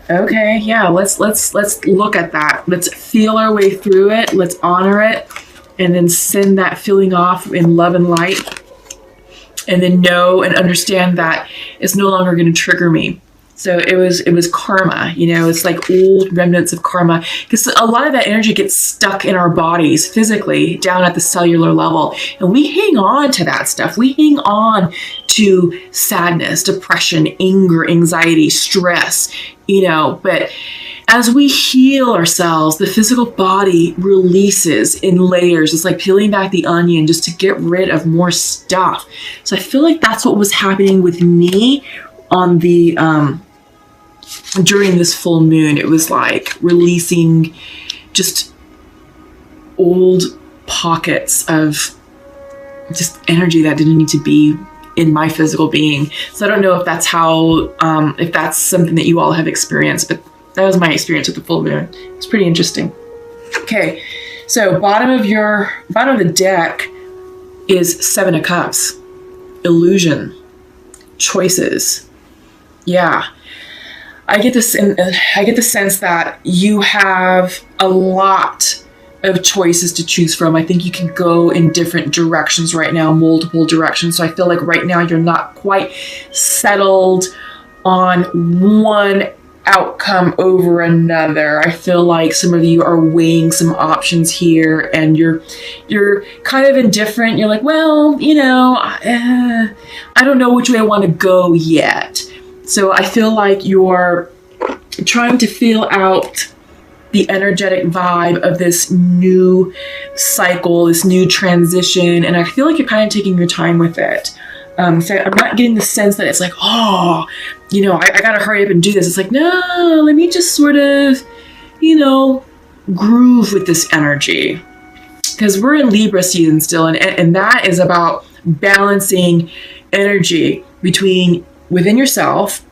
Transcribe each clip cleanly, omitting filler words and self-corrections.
Okay, yeah, let's look at that. Let's feel our way through it. Let's honor it, and then send that feeling off in love and light, and then know and understand that it's no longer going to trigger me. So it was karma, it's like old remnants of karma, because a lot of that energy gets stuck in our bodies physically down at the cellular level. And we hang on to that stuff. We hang on to sadness, depression, anger, anxiety, stress, but as we heal ourselves, the physical body releases in layers. It's like peeling back the onion just to get rid of more stuff. So I feel like that's what was happening with me on the during this full moon. It was like releasing just old pockets of just energy that didn't need to be in my physical being. So I don't know if that's how if that's something that you all have experienced, but that was my experience with the full moon. It's pretty interesting. Okay, so bottom of the deck is Seven of Cups. Illusion. Choices. Yeah. I get the sense that you have a lot of choices to choose from. I think you can go in different directions right now, multiple directions. So I feel like right now you're not quite settled on one outcome over another. I feel like some of you are weighing some options here, and you're kind of indifferent. You're like, well, I don't know which way I want to go yet. So I feel like you're trying to feel out the energetic vibe of this new cycle, this new transition, and I feel like you're kind of taking your time with it. So I'm not getting the sense that it's like, I gotta hurry up and do this. It's like, no, let me just sort of, groove with this energy. Because we're in Libra season still, and that is about balancing energy within yourself,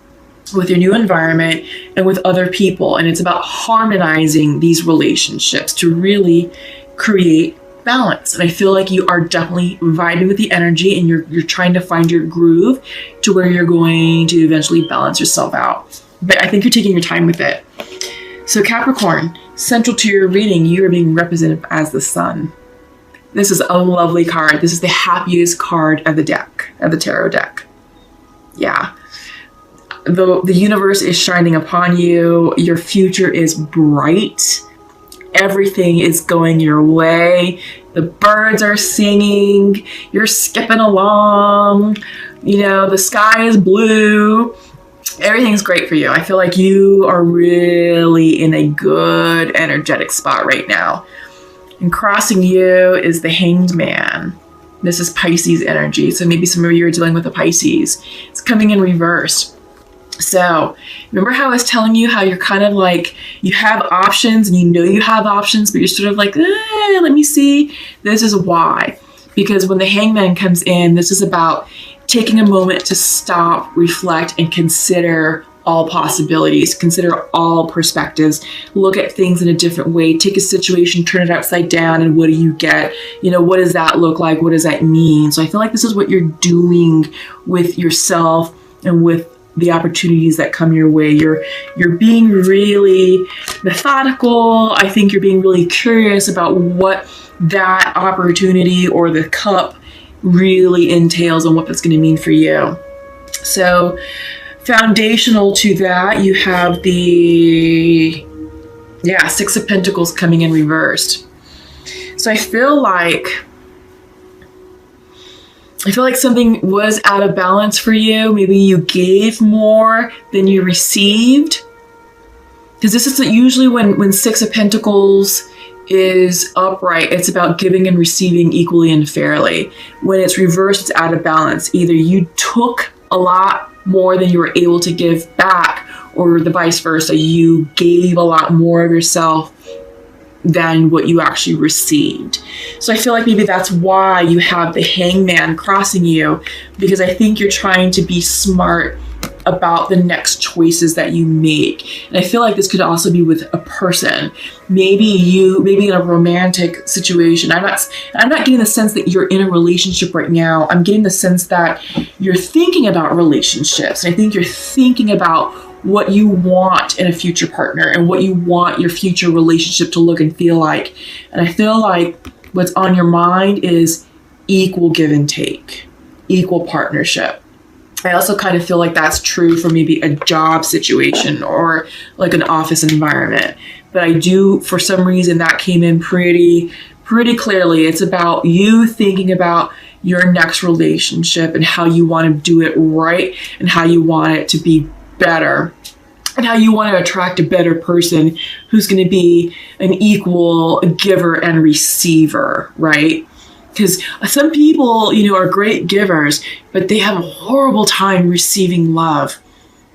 with your new environment, and with other people. And it's about harmonizing these relationships to really create balance. And I feel like you are definitely vibing with the energy, and you're trying to find your groove to where you're going to eventually balance yourself out. But I think you're taking your time with it. So Capricorn, central to your reading, you are being represented as the sun. This is a lovely card. This is the happiest card of the deck, of the tarot deck. Yeah. The universe is shining upon you. Your future is bright. Everything is going your way. The birds are singing. You're skipping along. The sky is blue. Everything's great for you. I feel like you are really in a good energetic spot right now. And crossing you is the Hanged Man. This is Pisces energy. So maybe some of you are dealing with a Pisces. It's coming in reverse. So remember how I was telling you how you're kind of like, you have options and you have options, but you're sort of like, let me see. This is why. Because when the Hangman comes in, this is about taking a moment to stop, reflect, and consider all possibilities, consider all perspectives, look at things in a different way, take a situation, turn it upside down, and what do you get? What does that look like? What does that mean? So I feel like this is what you're doing with yourself and with the opportunities that come your way. You're being really methodical. I think you're being really curious about what that opportunity or the cup really entails and what that's going to mean for you. So foundational to that, you have the Six of Pentacles coming in reversed. So I feel like something was out of balance for you. Maybe you gave more than you received. Because this is usually when Six of Pentacles is upright, it's about giving and receiving equally and fairly. When it's reversed, it's out of balance. Either you took a lot more than you were able to give back, or the vice versa. You gave a lot more of yourself than what you actually received. So I feel like maybe that's why you have the Hangman crossing you, because I think you're trying to be smart about the next choices that you make. And I feel like this could also be with a person. Maybe in a romantic situation. I'm not getting the sense that you're in a relationship right now. I'm getting the sense that you're thinking about relationships. And I think you're thinking about what you want in a future partner and what you want your future relationship to look and feel like. And I feel like what's on your mind is equal give and take, equal partnership. I also kind of feel like that's true for maybe a job situation or like an office environment. But I do, for some reason, that came in pretty clearly. It's about you thinking about your next relationship and how you want to do it right and how you want it to be better and how you want to attract a better person who's going to be an equal giver and receiver, right? Because some people, are great givers, but they have a horrible time receiving love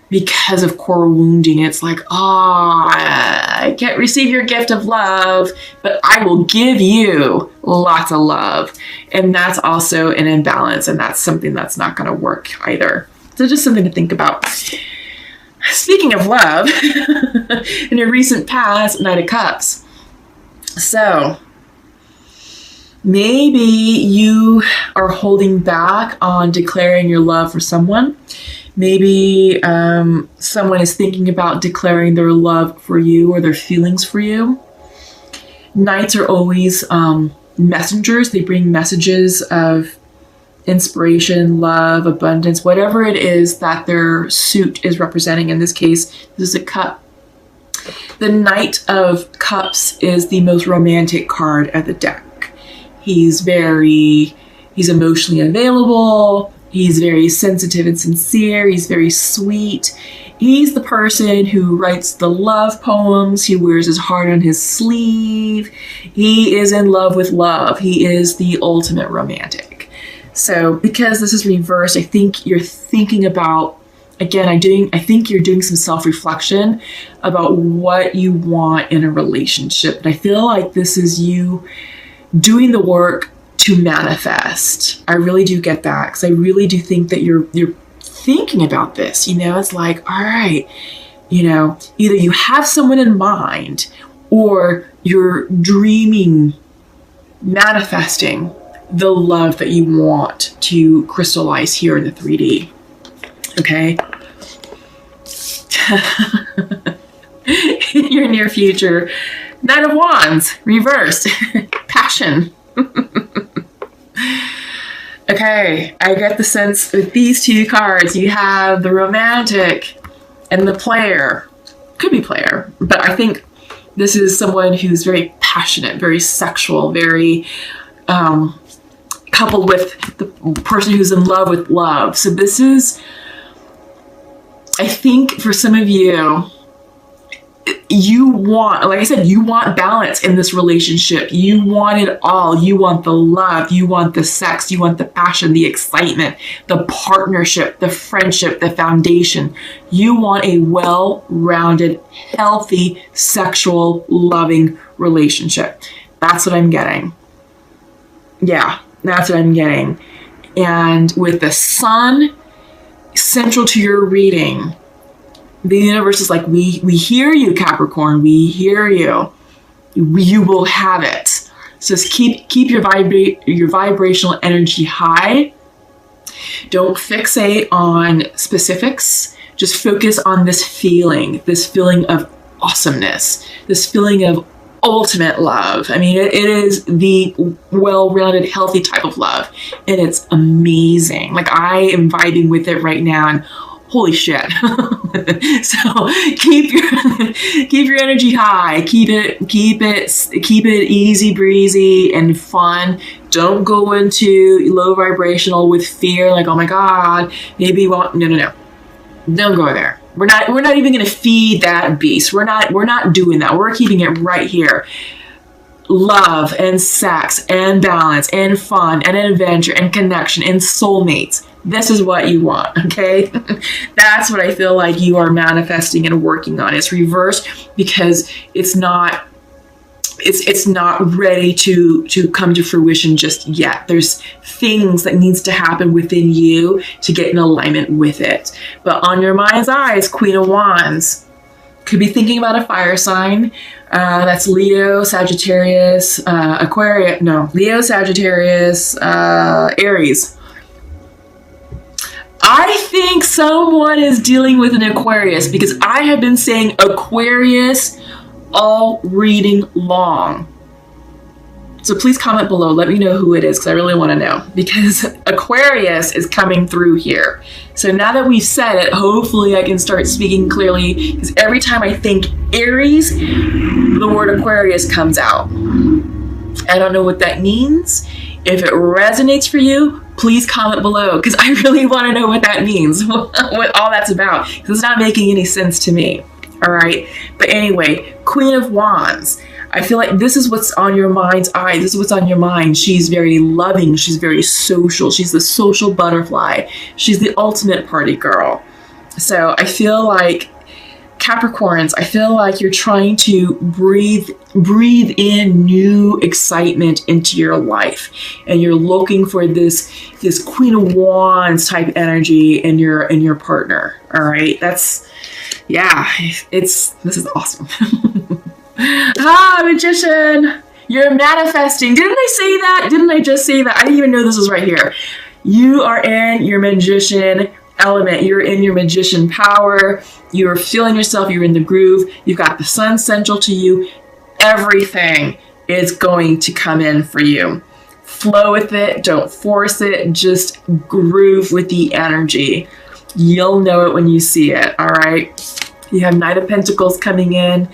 because of core wounding. It's like, I can't receive your gift of love, but I will give you lots of love. And that's also an imbalance, and that's something that's not going to work either. So just something to think about. Speaking of love, in a recent past, Knight of Cups. So maybe you are holding back on declaring your love for someone. Maybe someone is thinking about declaring their love for you or their feelings for you. Knights are always messengers. They bring messages of inspiration, love, abundance, whatever it is that their suit is representing. In this case, this is a cup. The Knight of Cups is the most romantic card at the deck. He's emotionally available. He's very sensitive and sincere. He's very sweet. He's the person who writes the love poems. He wears his heart on his sleeve. He is in love with love. He is the ultimate romantic. So because this is reversed, I think you're thinking about, again, I think you're doing some self-reflection about what you want in a relationship. And I feel like this is you doing the work to manifest. I really do get that, because I really do think that you're thinking about this. It's like, all right, either you have someone in mind or you're dreaming, manifesting the love that you want to crystallize here in the 3D. Okay? In your near future, Knight of Wands, reversed, passion. Okay, I get the sense with these two cards, you have the romantic and the player. Could be player, but I think this is someone who's very passionate, very sexual, very coupled with the person who's in love with love. So this is, I think for some of you, you want, like I said, you want balance in this relationship. You want it all. You want the love. You want the sex. You want the passion, the excitement, the partnership, the friendship, the foundation. You want a well-rounded, healthy, sexual, loving relationship. That's what I'm getting. Yeah, that's what I'm getting. And with the sun central to your reading, the universe is like, we hear you, Capricorn. We hear you. You will have it. So just keep your vibrational energy high. Don't fixate on specifics. Just focus on this feeling of awesomeness, this feeling of ultimate love. I mean, it is the well-rounded, healthy type of love, and it's amazing. Like, I am vibing with it right now, and holy shit. So keep your energy high. Keep it easy breezy and fun. Don't go into low vibrational with fear, like, oh my God, maybe you won't. No. Don't go there. We're not even gonna feed that beast. We're not doing that. We're keeping it right here. Love and sex and balance and fun and adventure and connection and soulmates. This is what you want, okay? That's what I feel like you are manifesting and working on. It's reversed because it's not ready to come to fruition just yet. There's things that needs to happen within you to get in alignment with it. But on your mind's eyes, Queen of Wands, could be thinking about a fire sign. That's Leo, Sagittarius, Leo, Sagittarius, Aries. I think someone is dealing with an Aquarius, because I have been saying Aquarius all reading long. So please comment below. Let me know who it is, because I really want to know, because Aquarius is coming through here. So now that we've said it, hopefully I can start speaking clearly, because every time I think Aries, the word Aquarius comes out. I don't know what that means. If it resonates for you, please comment below, because I really want to know what that means, what all that's about, because it's not making any sense to me. All right. But anyway, Queen of Wands. I feel like this is what's on your mind's eye. This is what's on your mind. She's very loving. She's very social. She's the social butterfly. She's the ultimate party girl. So I feel like Capricorns, I feel like you're trying to breathe in new excitement into your life, and you're looking for this Queen of Wands type energy in your partner. All right, this is awesome. Magician, you're manifesting. Didn't I say that? Didn't I just say that? I didn't even know this was right here. You are in your magician element. You're in your magician power. You're feeling yourself. You're in the groove. You've got the sun central to you. Everything is going to come in for you. Flow with it. Don't force it. Just groove with the energy. You'll know it when you see it. All right. You have Knight of Pentacles coming in.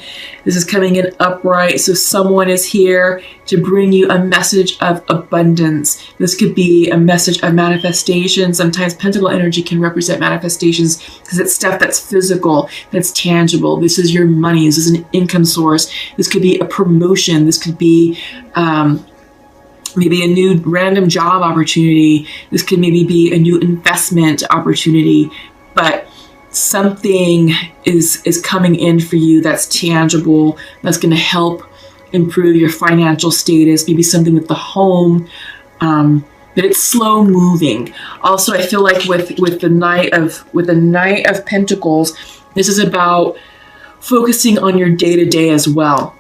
This is coming in upright. So someone is here to bring you a message of abundance. This could be a message of manifestation. Sometimes Pentacle energy can represent manifestations because it's stuff that's physical, that's tangible. This is your money. This is an income source. This could be a promotion. This could be maybe a new random job opportunity. This could maybe be a new investment opportunity. But something is coming in for you that's tangible, that's going to help improve your financial status, maybe something with the home, but it's slow moving. Also, I feel like with the Knight of Pentacles, this is about focusing on your day-to-day as well.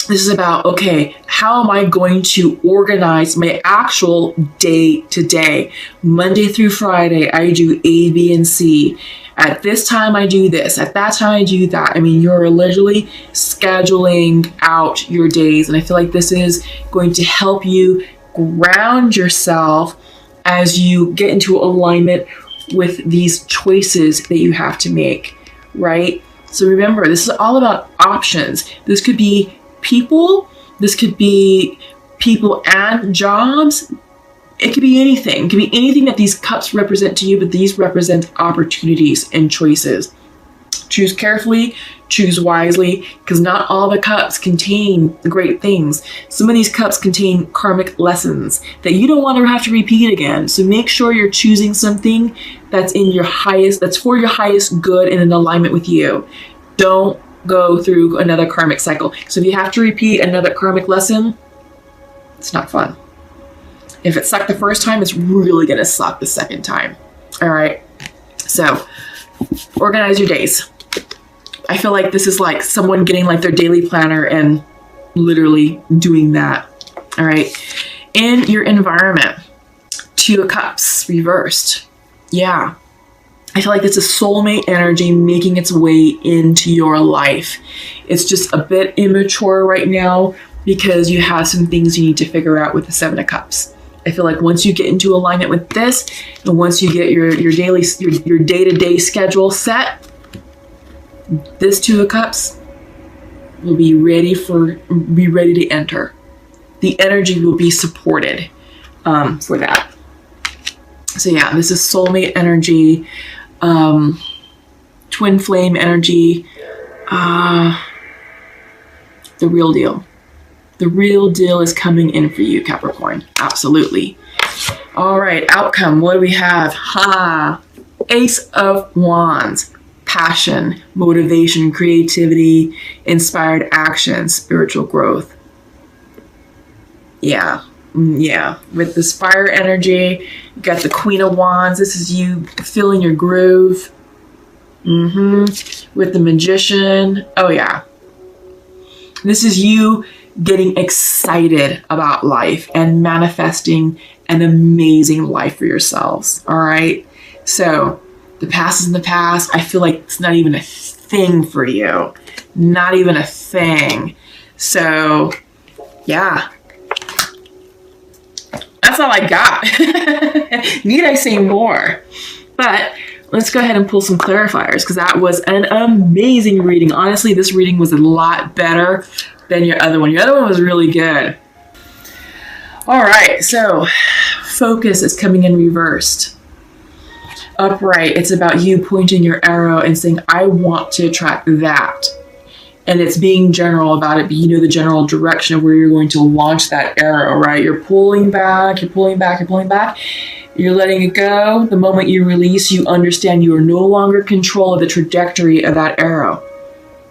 This is about, okay, how am I going to organize my actual day-to-day? Monday through Friday, I do A, B, and C. At this time, I do this. At that time, I do that. I mean, you're literally scheduling out your days. And I feel like this is going to help you ground yourself as you get into alignment with these choices that you have to make, right? So remember, this is all about options. This could be people. This could be people and jobs. It could be anything. It could be anything that these cups represent to you, but these represent opportunities and choices. Choose carefully, choose wisely, because not all the cups contain great things. Some of these cups contain karmic lessons that you don't want to have to repeat again. So make sure you're choosing something that's that's for your highest good and in alignment with you. Don't go through another karmic cycle. So if you have to repeat another karmic lesson, it's not fun. If it sucked the first time, it's really going to suck the second time. All right. So organize your days. I feel like this is like someone getting like their daily planner and literally doing that. All right. In your environment, Two of Cups reversed. Yeah. I feel like it's a soulmate energy making its way into your life. It's just a bit immature right now because you have some things you need to figure out with the Seven of Cups. I feel like once you get into alignment with this, and once you get your day-to-day schedule set, this Two of Cups will be ready to enter. The energy will be supported for that. So yeah, this is soulmate energy, twin flame energy, the real deal. The real deal is coming in for you, Capricorn. Absolutely. All right, outcome. What do we have? Ace of Wands. Passion, motivation, creativity, inspired action, spiritual growth. Yeah. With this fire energy, you got the Queen of Wands. This is you feeling your groove. With the Magician. Oh, yeah. This is you getting excited about life and manifesting an amazing life for yourselves. All right. So The past is in the past. I feel like it's not even a thing for you. Not even a thing. So, yeah. That's all I got. Need I say more? But let's go ahead and pull some clarifiers, because that was an amazing reading. Honestly, this reading was a lot better than your other one. Your other one was really good. All right, so focus is coming in reversed. Upright, it's about you pointing your arrow and saying, I want to attract that. And it's being general about it, but you know the general direction of where you're going to launch that arrow, right? You're pulling back, you're pulling back, you're pulling back. You're letting it go. The moment you release, you understand you are no longer in control of the trajectory of that arrow.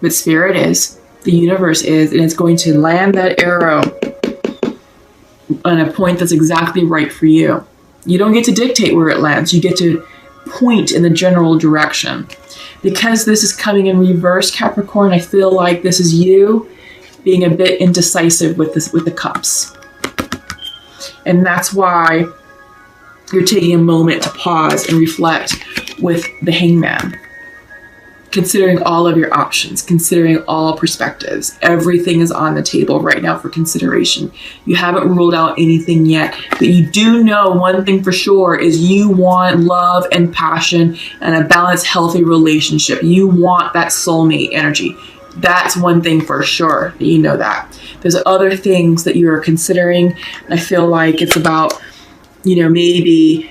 But Spirit is, the universe is, and it's going to land that arrow on a point that's exactly right for you. You don't get to dictate where it lands. You get to point in the general direction. Because this is coming in reverse, Capricorn, I feel like this is you being a bit indecisive with the cups. And that's why you're taking a moment to pause and reflect with the Hangman. Considering all of your options, considering all perspectives. Everything is on the table right now for consideration. You haven't ruled out anything yet, but you do know one thing for sure is you want love and passion and a balanced, healthy relationship. You want that soulmate energy. That's one thing for sure. You know that. There's other things that you're considering. I feel like it's about, maybe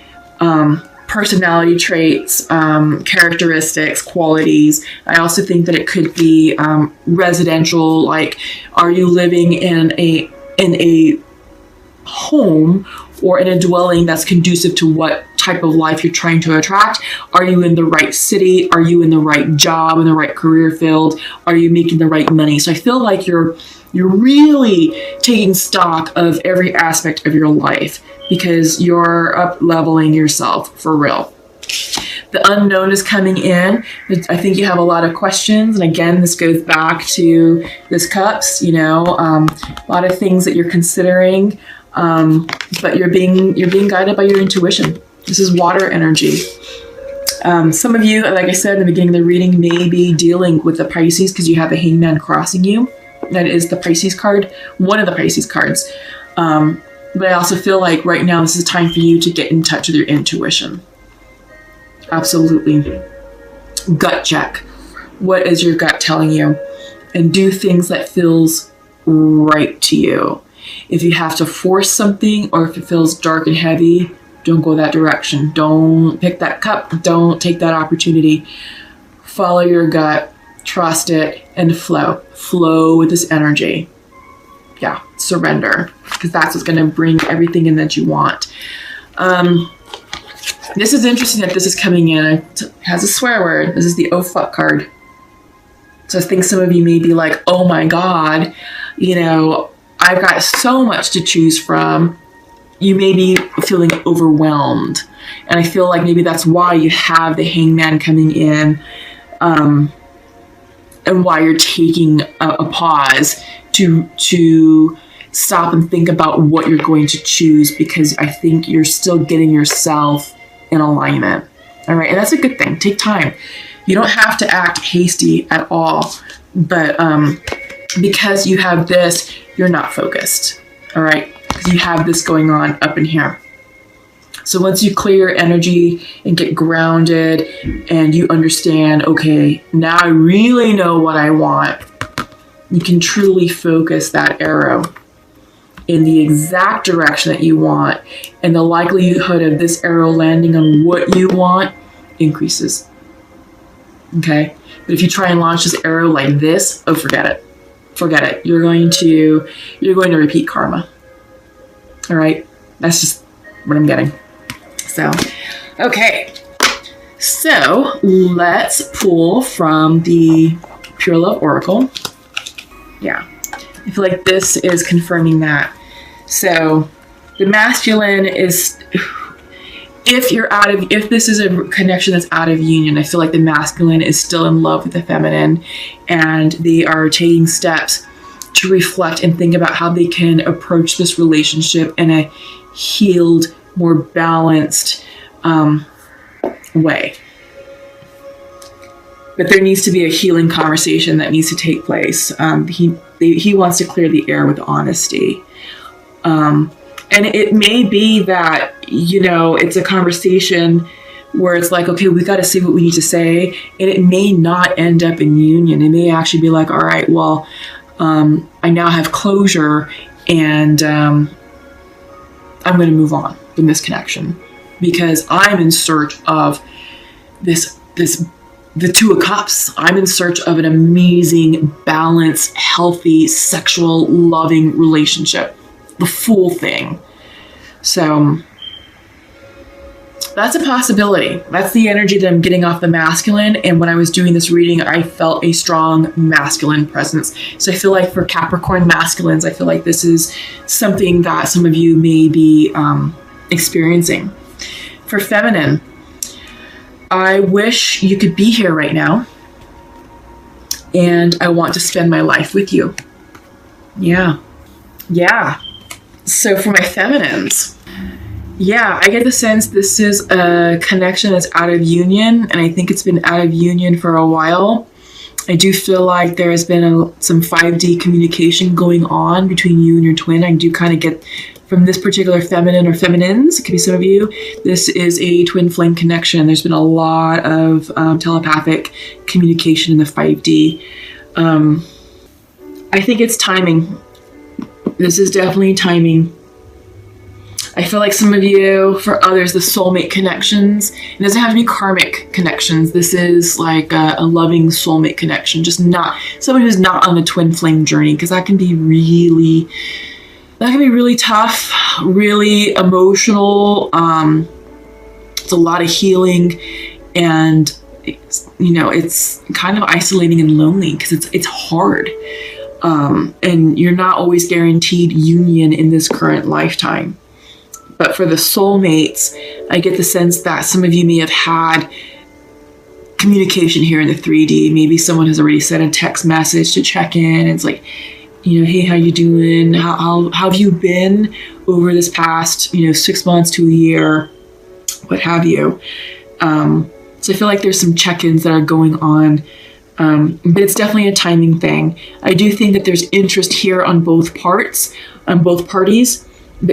personality traits, characteristics, qualities. I also think that it could be residential. Like, are you living in a home or in a dwelling that's conducive to what type of life you're trying to attract? Are you in the right city? Are you in the right job, in the right career field? Are you making the right money? So I feel like you're really taking stock of every aspect of your life, because you're up leveling yourself for real. The unknown is coming in. I think you have a lot of questions. And again, this goes back to this cups, a lot of things that you're considering, but you're being guided by your intuition. This is water energy. Some of you, like I said in the beginning of the reading, may be dealing with the Pisces because you have a Hangman crossing you. That is the Pisces card, one of the Pisces cards. But I also feel like right now this is time for you to get in touch with your intuition. Absolutely. Gut check. What is your gut telling you? And do things that feels right to you. If you have to force something, or if it feels dark and heavy, don't go that direction. Don't pick that cup. Don't take that opportunity. Follow your gut, trust it, and flow. Flow with this energy. Yeah, surrender, because that's what's going to bring everything in that you want. This is interesting that this is coming in. It has a swear word. This is the oh fuck card. So I think some of you may be like, oh my God, I've got so much to choose from. You may be feeling overwhelmed. And I feel like maybe that's why you have the Hangman coming in, and why you're taking a pause to stop and think about what you're going to choose, because I think you're still getting yourself in alignment. All right. And that's a good thing. Take time. You don't have to act hasty at all, but because you have this, you're not focused. All right. Because you have this going on up in here. So once you clear your energy and get grounded and you understand, okay, now I really know what I want, you can truly focus that arrow in the exact direction that you want, and the likelihood of this arrow landing on what you want increases. Okay? But if you try and launch this arrow like this, oh, forget it. Forget it. You're going to repeat karma. All right? That's just what I'm getting. So, okay. So, let's pull from the Pure Love Oracle. Yeah. I feel like this is confirming that. So the masculine is, if this is a connection that's out of union, I feel like the masculine is still in love with the feminine, and they are taking steps to reflect and think about how they can approach this relationship in a healed, more balanced way. but there needs to be a healing conversation that needs to take place. He wants to clear the air with honesty. And it may be that, it's a conversation where it's like, okay, we got to say what we need to say. And it may not end up in union. It may actually be like, all right, well, I now have closure, and I'm going to move on from this connection because I'm in search of the Two of Cups. I'm in search of an amazing, balanced, healthy, sexual, loving relationship. The full thing. So that's a possibility. That's the energy that I'm getting off the masculine. And when I was doing this reading, I felt a strong masculine presence. So I feel like for Capricorn masculines, I feel like this is something that some of you may be experiencing. For feminine, I wish you could be here right now. And I want to spend my life with you. Yeah. So for my feminines, I get the sense this is a connection that's out of union, and I think it's been out of union for a while. I do feel like there has been some 5D communication going on between you and your twin. I do kind of get from this particular feminine or feminines, it could be some of you, this is a twin flame connection. There's been a lot of telepathic communication in the 5D. I think it's timing. This is definitely timing. I feel like some of you, for others, the soulmate connections, it doesn't have to be karmic connections. This is like a loving soulmate connection, just not someone who's not on the twin flame journey, because that can be really tough, really emotional. It's a lot of healing, and it's kind of isolating and lonely because it's hard. And you're not always guaranteed union in this current lifetime. But for the soulmates, I get the sense that some of you may have had communication here in the 3D. Maybe someone has already sent a text message to check in. It's like, hey, how you doing? How have you been over this past, 6 months to a year, what have you? So I feel like there's some check-ins that are going on. But it's definitely a timing thing. I do think that there's interest here on both parties. But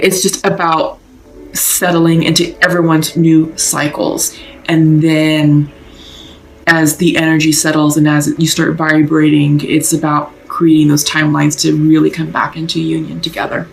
it's just about settling into everyone's new cycles. And then as the energy settles and as you start vibrating, it's about creating those timelines to really come back into union together.